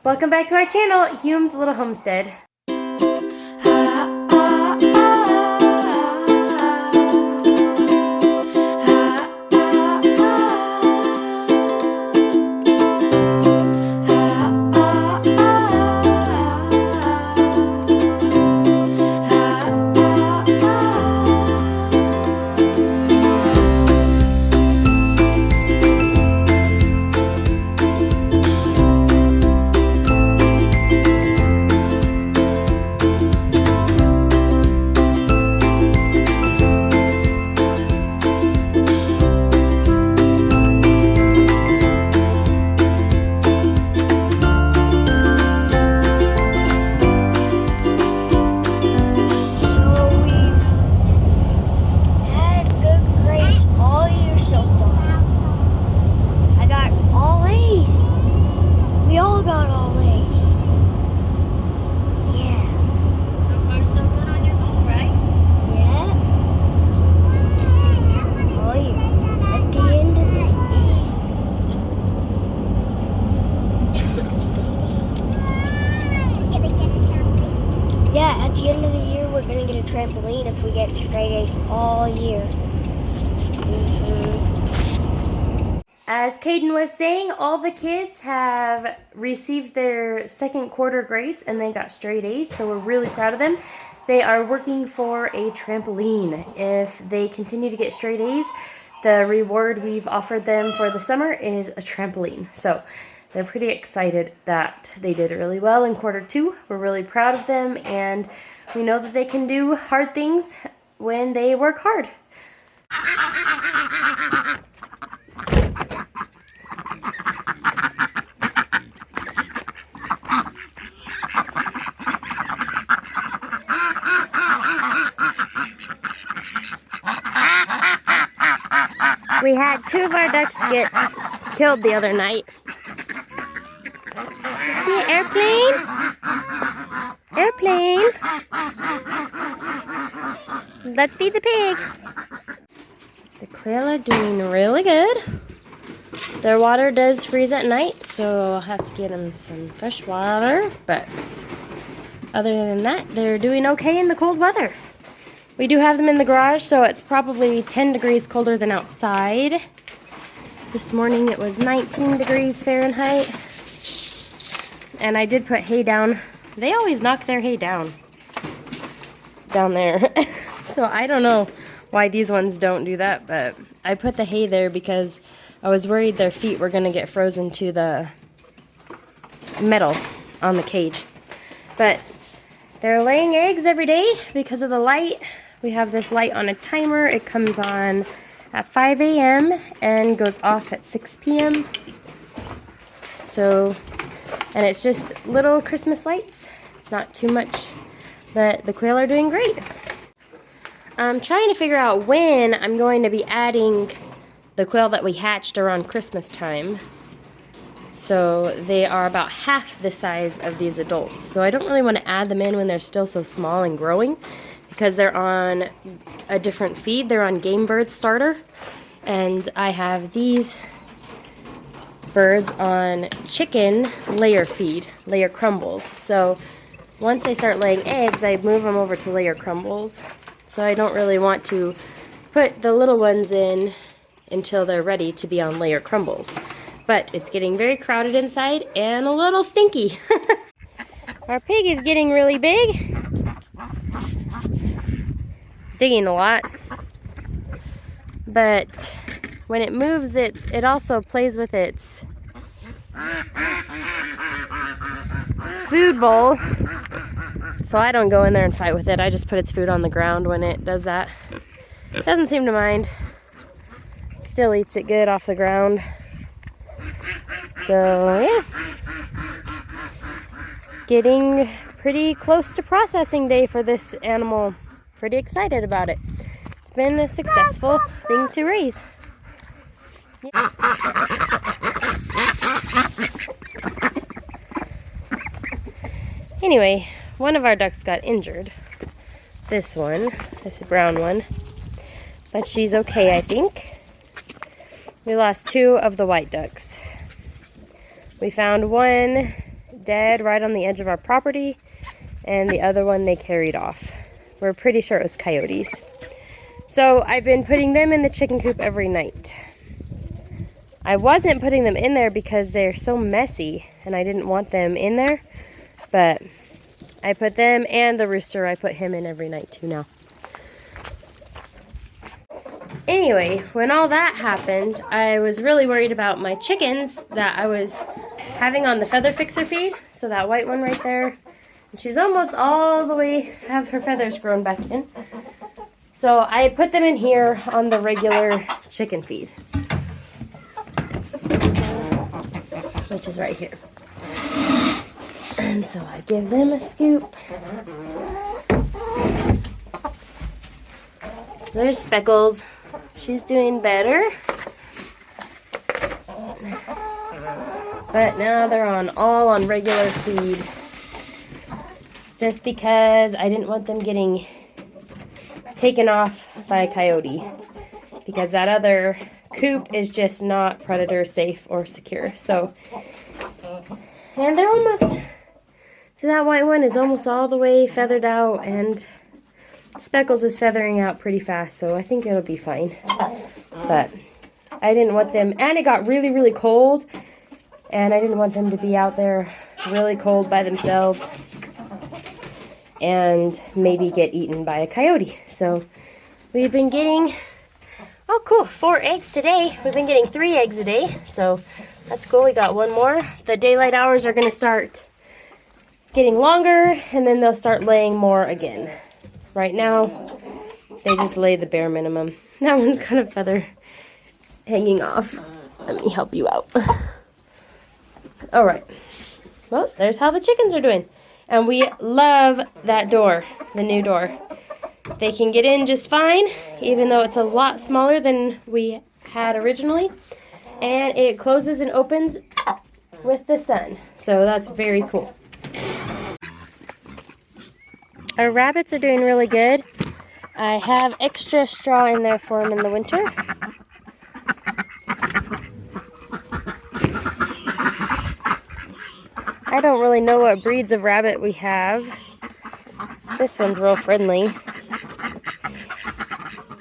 Welcome back to our channel, Hume's Little Homestead. Yeah, at the end of the year, we're going to get a trampoline if we get straight A's all year. As Caden was saying, all the kids have received their second quarter grades and they got straight A's, so we're really proud of them. They are working for a trampoline. If they continue to get straight A's, the reward we've offered them for the summer is a trampoline. So they're pretty excited that they did really well in quarter two. We're really proud of them, and we know that they can do hard things when they work hard. We had two of our ducks get killed the other night. See an airplane? Airplane. Let's feed the pig. The quail are doing really good. Their water does freeze at night, so I'll have to get them some fresh water. But other than that, they're doing okay in the cold weather. We do have them in the garage, so it's probably 10 degrees colder than outside. This morning it was 19 degrees Fahrenheit. And I did put hay down. They always knock their hay down there. So I don't know why these ones don't do that, but I put the hay there because I was worried their feet were going to get frozen to the metal on the cage. But they're laying eggs every day because of the light. We have this light on a timer. It comes on at 5 a.m. and goes off at 6 p.m. So, and it's just little Christmas lights. It's not too much, but the quail are doing great. I'm trying to figure out when I'm going to be adding the quail that we hatched around Christmas time. So they are about half the size of these adults. So I don't really want to add them in when they're still so small and growing, because they're on a different feed. They're on Game Bird Starter, and I have these birds on chicken layer feed, layer crumbles. So once they start laying eggs, I move them over to layer crumbles. So I don't really want to put the little ones in until they're ready to be on layer crumbles. But it's getting very crowded inside and a little stinky. Our pig is getting really big. Digging a lot. But when it moves, it also plays with its food bowl. So I don't go in there and fight with it. I just put its food on the ground when it does that. It doesn't seem to mind. Still eats it good off the ground. So, yeah. Getting pretty close to processing day for this animal. Pretty excited about it. It's been a successful thing to raise. Yeah. Anyway, one of our ducks got injured. This brown one. But she's okay, I think. We lost two of the white ducks. We found one dead right on the edge of our property, and the other one they carried off. We're pretty sure it was coyotes. So I've been putting them in the chicken coop every night. I wasn't putting them in there because they're so messy and I didn't want them in there, but I put them and the rooster, I put him in every night too now. Anyway, when all that happened, I was really worried about my chickens that I was having on the feather fixer feed. So that white one right there, and she's almost all the way, have her feathers grown back in. So I put them in here on the regular chicken feed, which is right here. And so I give them a scoop. There's Speckles. She's doing better. But now they're all on regular feed. Just because I didn't want them getting taken off by a coyote. Because that other coop is just not predator safe or secure. So, and they're almost, so that white one is almost all the way feathered out, and Speckles is feathering out pretty fast, so I think it'll be fine. But I didn't want them, and it got really, really cold, and I didn't want them to be out there really cold by themselves and maybe get eaten by a coyote. So we've been getting, oh cool, 4 eggs today. We've been getting 3 eggs a day, so that's cool. We got one more. The daylight hours are going to start getting longer, and then they'll start laying more again. Right now, they just lay the bare minimum. That one's got a feather hanging off. Let me help you out. All right. Well, there's how the chickens are doing. And we love that door, the new door. They can get in just fine, even though it's a lot smaller than we had originally. And it closes and opens with the sun. So that's very cool. Our rabbits are doing really good. I have extra straw in there for them in the winter. I don't really know what breeds of rabbit we have. This one's real friendly.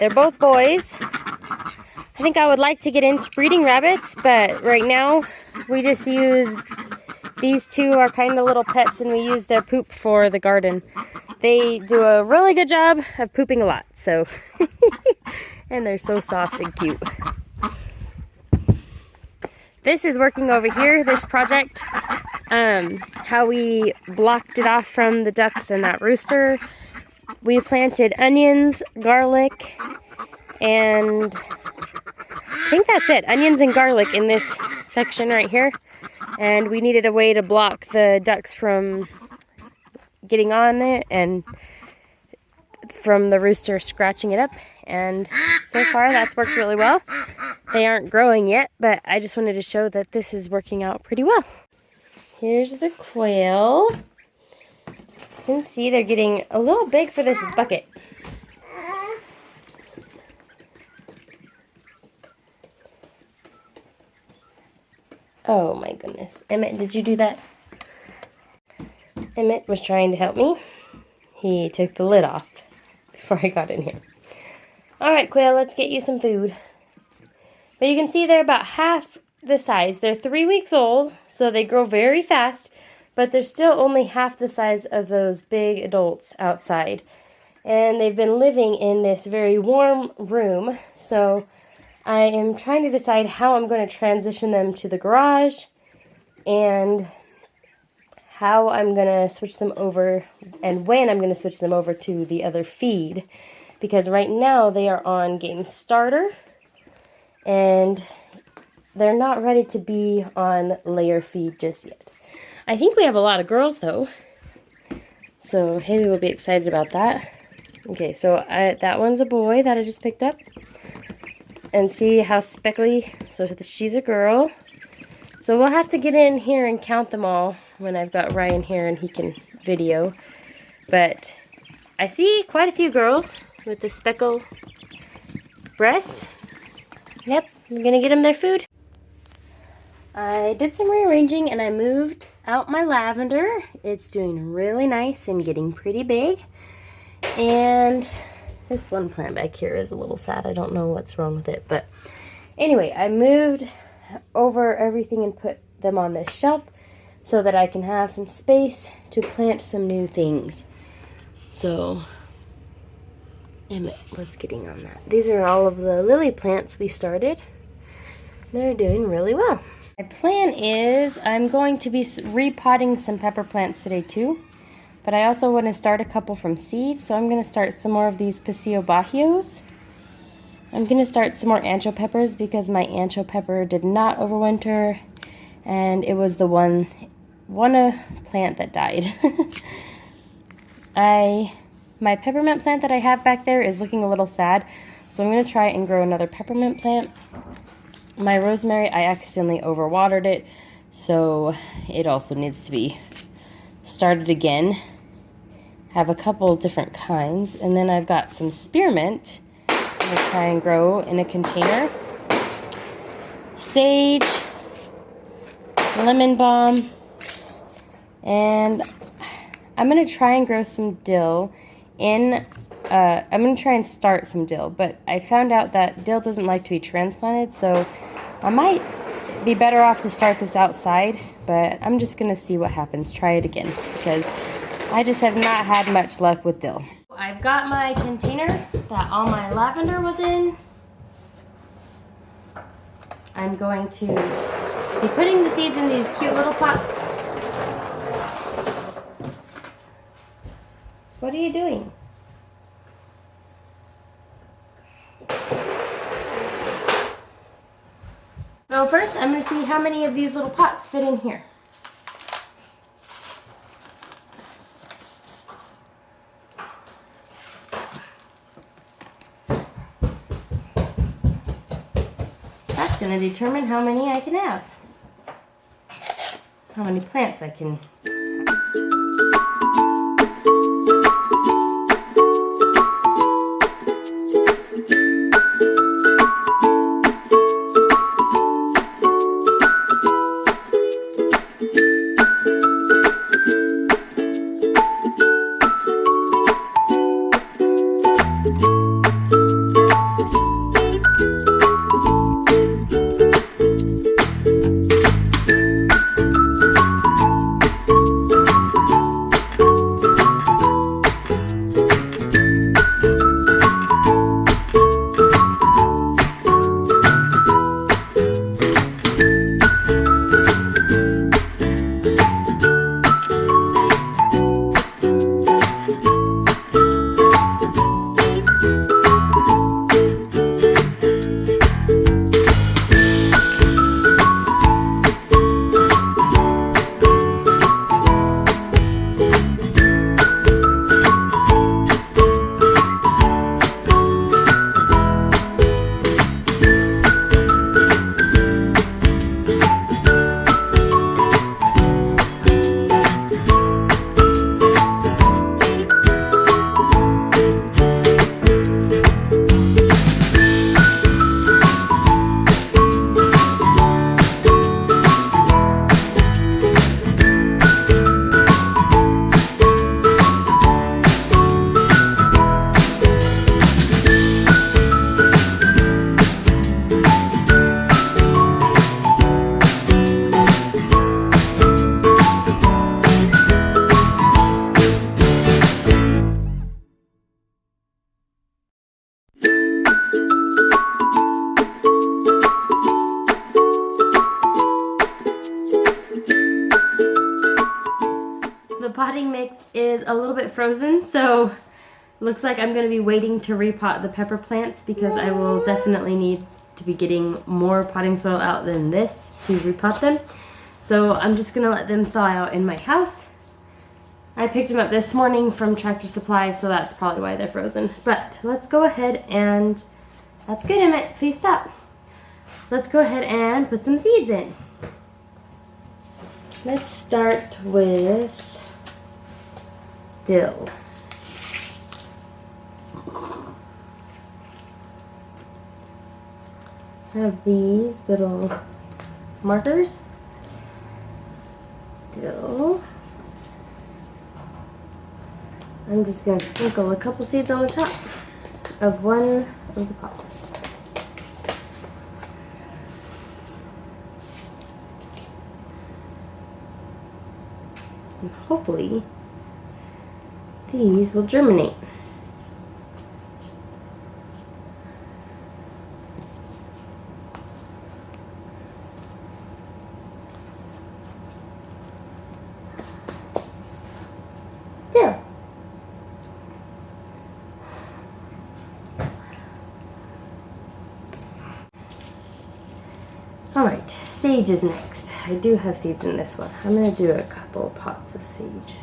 They're both boys. I think I would like to get into breeding rabbits, but right now we just use, these two are kind of little pets, and we use their poop for the garden. They do a really good job of pooping a lot, so and they're so soft and cute. This is working over here, this project, how we blocked it off from the ducks and that rooster. We planted onions, garlic, and I think that's it. Onions and garlic in this section right here. And we needed a way to block the ducks from getting on it and from the rooster scratching it up. And so far that's worked really well. They aren't growing yet, but I just wanted to show that this is working out pretty well. Here's the quail. You can see they're getting a little big for this bucket. Oh my goodness. Emmett, did you do that? Emmett was trying to help me. He took the lid off before I got in here. Alright, quail, let's get you some food. But you can see they're about half the size. They're 3 weeks old, so they grow very fast, but they're still only half the size of those big adults outside. And they've been living in this very warm room, so I am trying to decide how I'm going to transition them to the garage and how I'm going to switch them over and when I'm going to switch them over to the other feed. Because right now they are on game starter and they're not ready to be on layer feed just yet. I think we have a lot of girls though, so Haley will be excited about that. Okay, so that one's a boy that I just picked up. And see how speckly, so she's a girl. So we'll have to get in here and count them all when I've got Ryan here and he can video. But I see quite a few girls with the speckle breasts. Yep, I'm gonna get them their food. I did some rearranging and I moved out my lavender. It's doing really nice and getting pretty big. And this one plant back here is a little sad. I don't know what's wrong with it. But anyway, I moved over everything and put them on this shelf so that I can have some space to plant some new things. So Emmett was getting on that. These are all of the lily plants we started. They're doing really well. My plan is I'm going to be repotting some pepper plants today too. But I also want to start a couple from seed, so I'm going to start some more of these Paseo Bajios. I'm going to start some more ancho peppers because my ancho pepper did not overwinter, and it was the one plant that died. My peppermint plant that I have back there is looking a little sad, so I'm going to try and grow another peppermint plant. My rosemary, I accidentally overwatered it, so it also needs to be started again. Have a couple different kinds, and then I've got some spearmint I'm going to try and grow in a container. Sage, lemon balm, and I'm going to try and grow some dill in, I'm going to try and start some dill, but I found out that dill doesn't like to be transplanted, so I might be better off to start this outside, but I'm just going to see what happens, try it again, because I just have not had much luck with dill. I've got my container that all my lavender was in. I'm going to be putting the seeds in these cute little pots. What are you doing? So first I'm going to see how many of these little pots fit in here. That's going to determine how many I can have. How many plants I can. The potting mix is a little bit frozen, so looks like I'm going to be waiting to repot the pepper plants because I will definitely need to be getting more potting soil out than this to repot them. So I'm just going to let them thaw out in my house. I picked them up this morning from Tractor Supply, so that's probably why they're frozen. But let's go ahead and, that's good, Emmett, please stop. Let's go ahead and put some seeds in. Let's start with dill. I have these little markers. dill. I'm just going to sprinkle a couple seeds on the top of one of the pots. And hopefully these will germinate. Dill. Alright, sage is next. I do have seeds in this one. I'm going to do a couple pots of sage.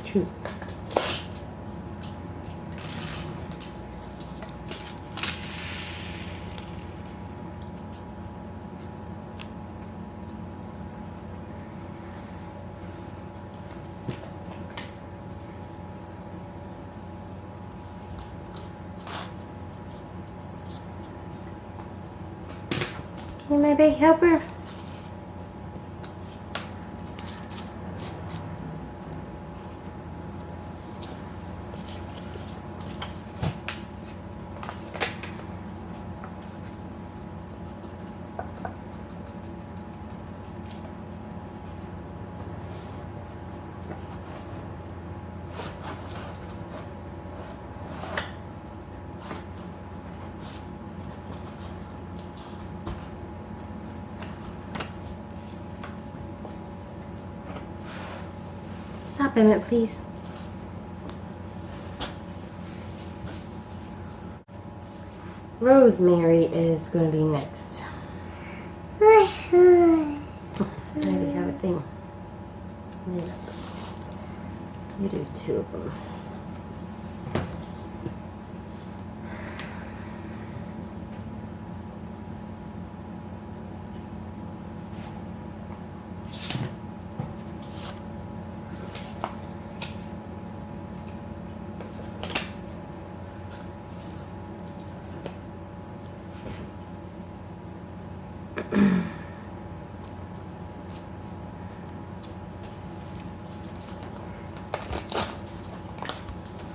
Two. You're my big helper. Stop, Emmett, please. Rosemary is going to be next. I already have a thing. Yeah. You do two of them.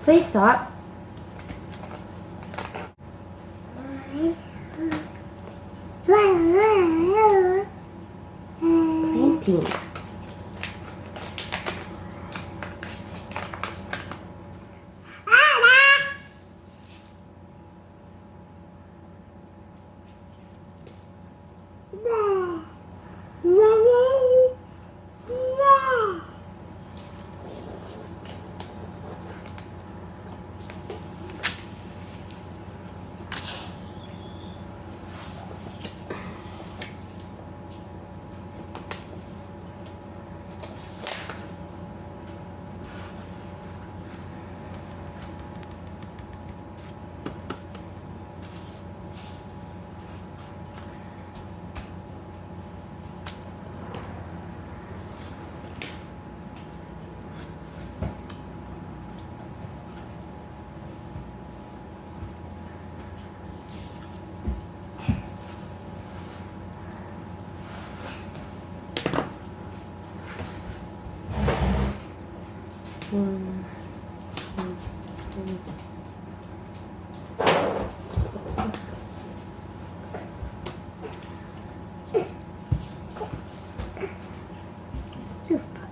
Please stop. Planting. One, two, three. Let's do five.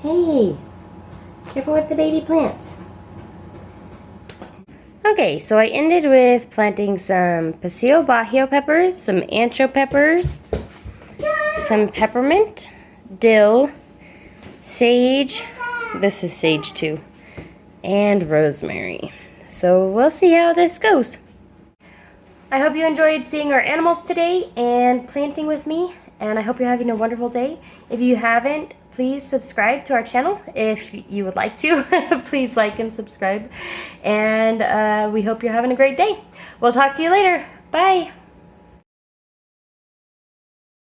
Hey, careful with the baby plants. Okay, so I ended with planting some paseo bajo peppers, some ancho peppers, some peppermint, dill, sage, this is sage too, and rosemary. So we'll see how this goes. I hope you enjoyed seeing our animals today and planting with me, and I hope you're having a wonderful day. If you haven't, please subscribe to our channel if you would like to. Please like and subscribe, and we hope you're having a great day. We'll talk to you later. Bye.